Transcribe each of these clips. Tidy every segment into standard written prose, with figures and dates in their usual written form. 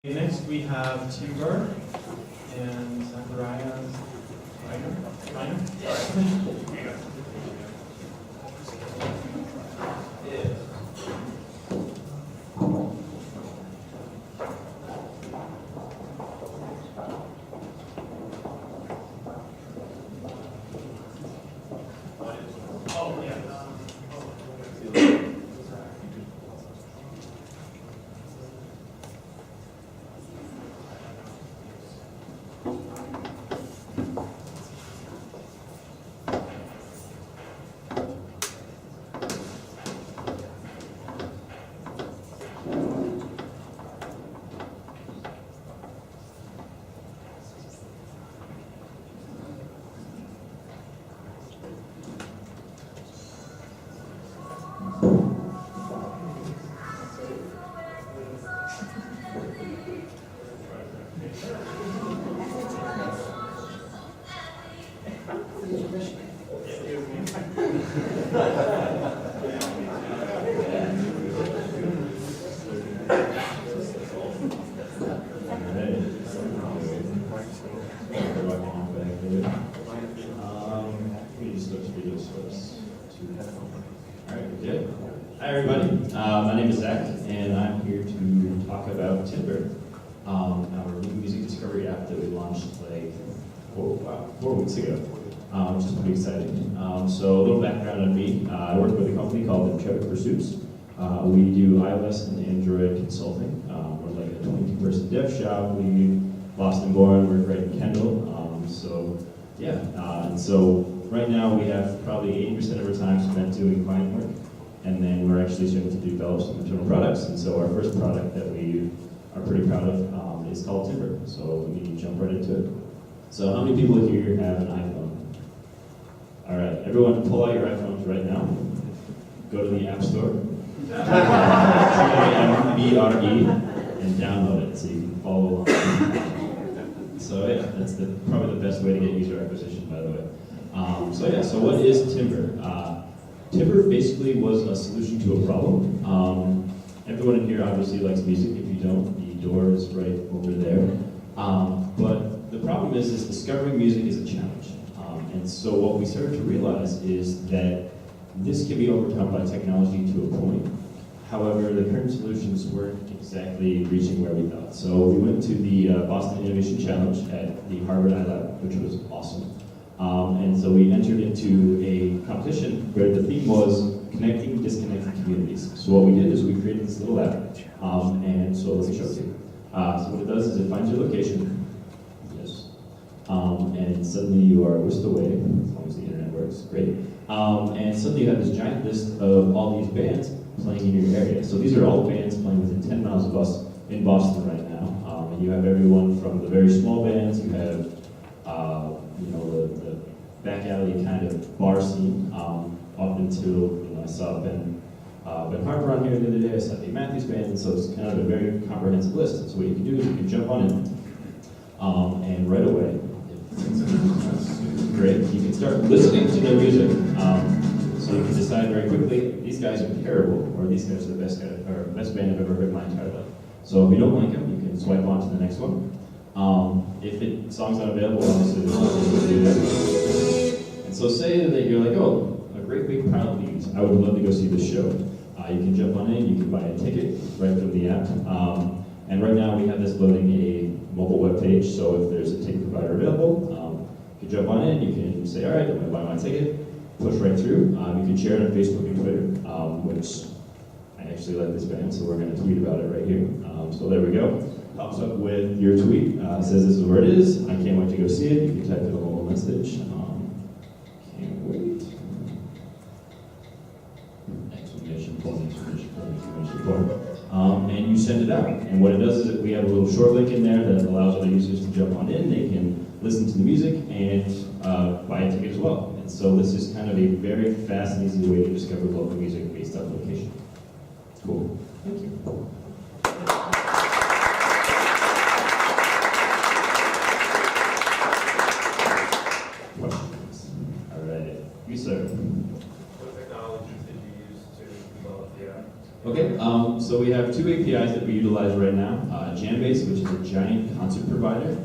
Next we have Timbre and Zacharias Reiner. Hi everybody, my name is Zach, and I'm here to talk about Timbre, our new music discovery app that we launched like 4 weeks ago, which is pretty exciting. So a little background on me, I work with a company called BNT22. We do iOS and Android consulting. We're like a 22-person dev shop. We Boston born, we're right in Kendall. And so right now we have probably 80% of our time spent doing client work. And then we're actually starting to develop some internal products. And so our first product that we are pretty proud of is called Timbre. So we need to jump right into it. So how many people here have an iPhone? All right, everyone pull out your iPhones right now. Go to the App Store. Timbre, and download it so you can follow along. So yeah, that's probably the best way to get user acquisition, by the way. So what is Timbre? Timbre basically was a solution to a problem. Everyone in here obviously likes music. If you don't, the door is right over there. But the problem is discovering music is a challenge. And so what we started to realize is that this can be overcome by technology to a point. However, the current solutions weren't exactly reaching where we thought. So we went to the Boston Innovation Challenge at the Harvard iLab, which was awesome. And so we entered into a competition where the theme was connecting disconnected communities. So what we did is we created this little app, and so let me show it to you. So what it does is it finds your location, yes, and suddenly you are whisked away, as long as the internet works, great. And suddenly you have this giant list of all these bands playing in your area. So these are all the bands playing within 10 miles of us in Boston right now. And you have everyone from the very small bands, you have the back alley kind of bar scene, up until I saw Ben Harper on here the other day. I saw Dave Matthews Band, and so it's kind of a very comprehensive list. So what you can do is you can jump on in, and right away, great, you can start listening to their music. So you can decide very quickly, these guys are terrible, or these guys are the best band I've ever heard in my entire life. So if you don't like them, you can swipe on to the next one. If the song's not available, obviously there's nothing to do that. And so say that you're like, oh, a great big pile of leads. I would love to go see this show. You can jump on in, you can buy a ticket right through the app. And right now we have this loading a mobile web page, so if there's a ticket provider available, you can jump on in, you can say, all right, I'm going to buy my ticket, push right through. You can share it on Facebook and Twitter, which I actually like this band, so we're going to tweet about it right here. So there we go. Pops up with your tweet, says this is where it is, I can't wait to go see it. You can type in a little message, can't wait. Exclamation point, exclamation point, exclamation point. And you send it out. And what it does is that we have a little short link in there that allows other users to jump on in. They can listen to the music and buy a ticket as well. And so this is kind of a very fast and easy way to discover local music based on location. Cool. Thank you. What technologies did you use to develop the app? Okay, so we have two APIs that we utilize right now. Jambase, which is a giant concert provider.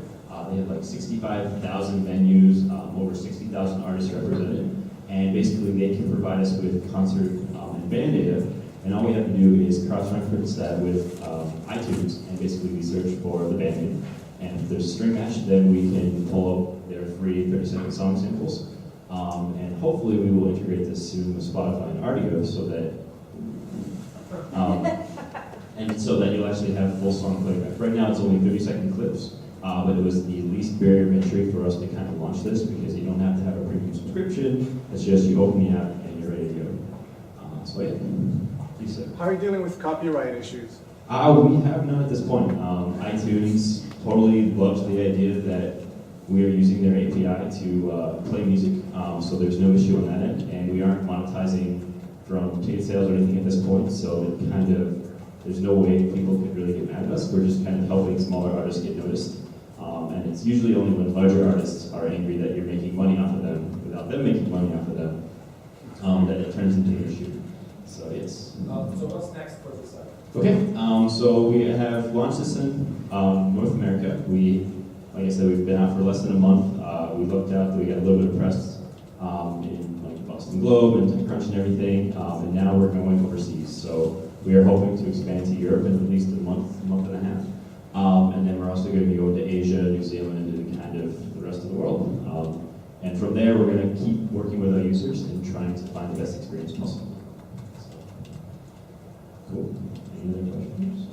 They have like 65,000 venues, over 60,000 artists represented. And basically they can provide us with concert and band data. And all we have to do is cross-reference that with iTunes, and basically we search for the band name. And if there's a string match, then we can pull up their free 30-second song samples. And hopefully we will integrate this soon with Spotify and Rdio so that you'll actually have full song playback. Right now it's only 30-second clips, but it was the least barrier of entry for us to kind of launch this because you don't have to have a premium subscription. It's just you open the app and you're ready to go. So yeah, please sir. How are you dealing with copyright issues? We have none at this point. iTunes totally loves the idea that we are using their API to play music, so there's no issue on that end, and we aren't monetizing from ticket sales or anything at this point, so it kind of, there's no way people could really get mad at us. We're just kind of helping smaller artists get noticed, and it's usually only when larger artists are angry that you're making money off of them, without them making money off of them, that it turns into an issue. So yes. So what's next for this site? Okay, so we have launched this in North America. Like I said, we've been out for less than a month. We looked out, we got a little bit of press in like Boston Globe and TechCrunch and everything, and now we're going overseas. So we are hoping to expand to Europe in at least a month and a half. And then we're also going to be going to Asia, New Zealand, and kind of the rest of the world. And from there, we're going to keep working with our users and trying to find the best experience possible. So, cool. Any other questions?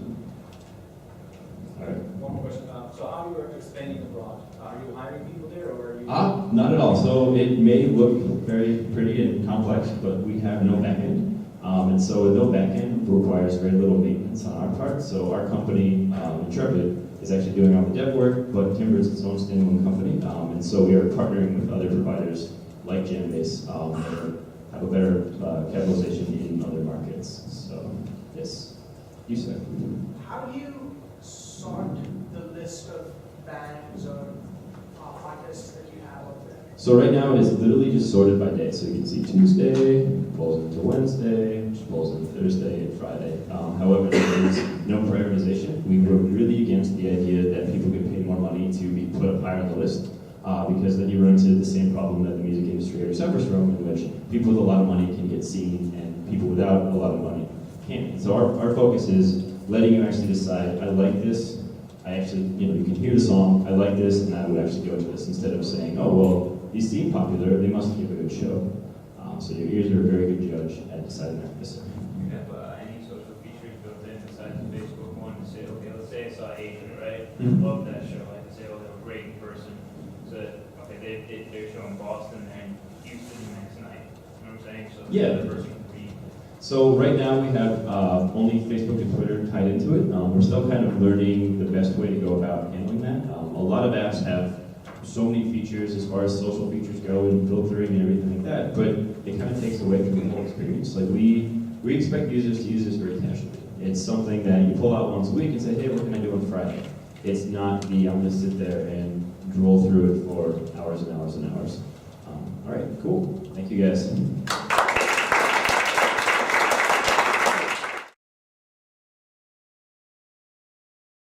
All right. One more question. So how are you expanding abroad? Are you hiring people there, or are you? Not at all. So it may look very pretty and complex, but we have no backend. And so no backend requires very little maintenance on our part. So our company, Intrepid, is actually doing all the dev work, but Timbre is its own standalone company. And so we are partnering with other providers like Jambase that have a better capitalization in other markets. So yes, you said. How do you sort the list of bands or artists that you have up there? So right now it is literally just sorted by day. So you can see Tuesday, falls into Wednesday, which falls into Thursday and Friday. However, there is no prioritization. We were really against the idea that people get paid more money to be put up higher on the list, because then you run into the same problem that the music industry suffers from, in which people with a lot of money can get seen and people without a lot of money can't. So our focus is letting you actually decide, I like this, I actually, you can hear the song, I like this, and I would actually go to this, instead of saying, oh, well, these seem popular, they must give a good show. So your ears are a very good judge at deciding that. Yes, sir. Do you have any social features built in besides the Facebook one to say, okay, let's say I saw Asian, right? Mhm. Love that show. I can say, oh, they were great in person. So, okay, they're showing Boston and Houston the next night. You know what I'm saying? So Yeah. the person can be. So right now we have only Facebook and Twitter tied into it. We're still kind of learning the best way to go about handling that. A lot of apps have so many features as far as social features go and filtering and everything like that, but it kind of takes away from the whole experience. Like we expect users to use this very casually. It's something that you pull out once a week and say, hey, what can I do on Friday? It's not I'm going to sit there and drool through it for hours and hours and hours. All right, cool. Thank you guys.